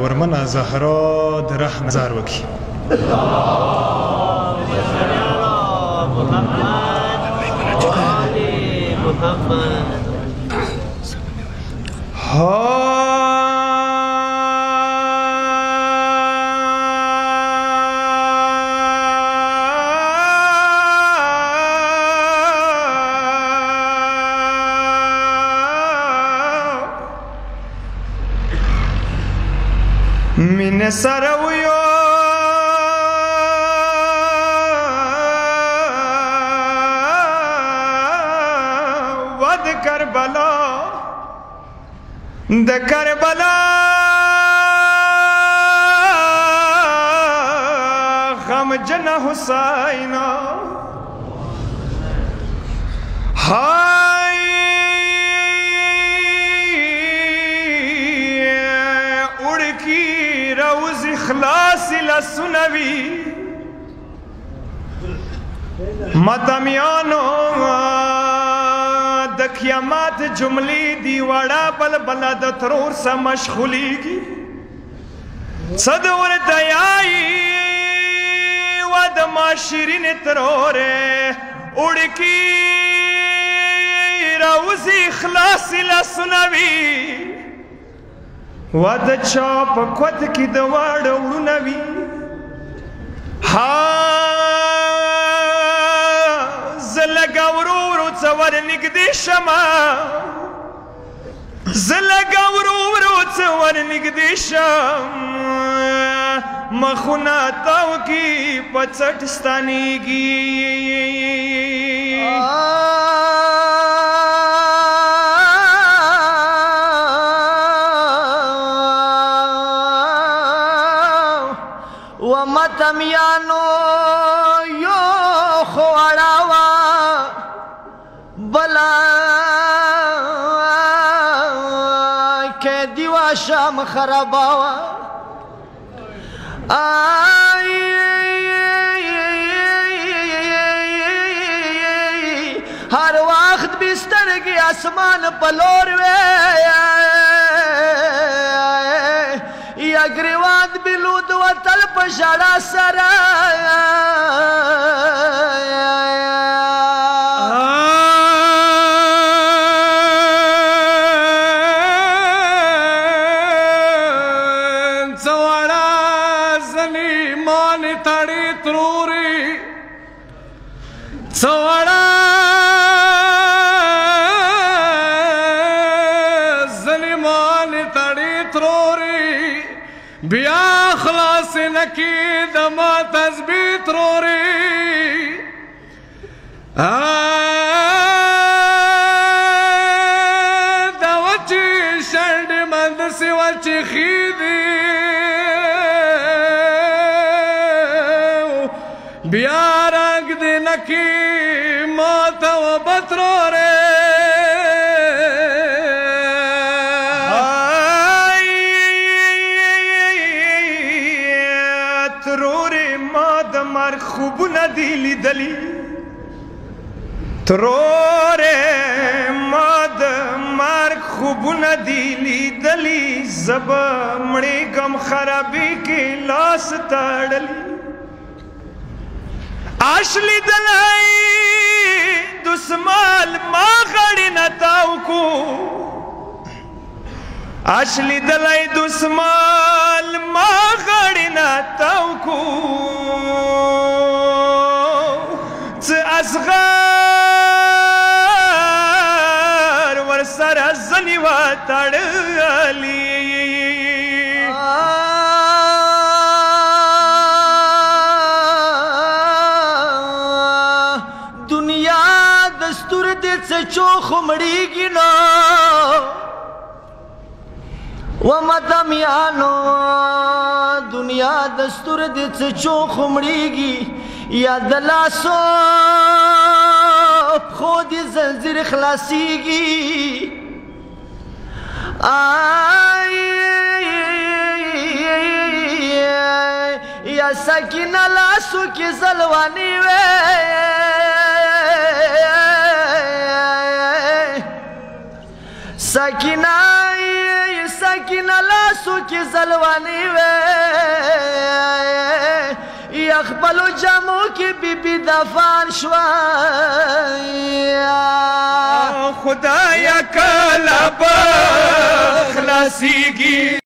ورمنه زهرا د رحم زار وکي من سرويو ود کربلا د کربلا غم جن حسین ہائے اڑ کی روز اخلاص لسنوی مدمیانو دکیامات جملی دی وڑا بل بلد ترور سا مشغولی گی صدور دیائی ود معاشرین ترورے اڑکی روز اخلاص لسنوی ود چاپ قد کی دوار اڑنوی زلگا ورورو تصور نگدی شما زلگا ورورو تصور نگدی شم مخونا تاو کی پچٹ ستانی گی ومتمیانو یو خواڑاوا بلا کہ دیوا شام خراباوا ہر وقت بستر کی آسمان پلور وے یا گریوان بلود و طلب شڑا سرا زوڑا ظلیمان تڑی تروری زوڑا ظلیمان تڑی تروری بیا خلاص نکی دما تثبیت روری دا وچی شرد مند سی وچی خیدی بیا رنگ دی نکی موت و بطروری خوب ندیلی دلی ترور ماد مار خوب ندیلی دلی زب مڑی گم خرابی کی لاس تاڑلی آشلی دلائی دسمال ما غڑی نتاو کو آشلی دلائی دسمال ما غڑی نتاو کو اصغر ورسر زنی و تڑلی دنیا دستور دیت سے چو خمڑی گی نا ومدمیانو دنیا دستور دیت سے چو خمڑی گی یا دلاسو خودی زنزیر خلاصی گی یا سکینہ لاسو کی زلوانی وے سکینہ لاسو لاسو کې زلوانی وې یا خپلو جامو کې بیبي دفان شوه خدایا کله به خلاصیږي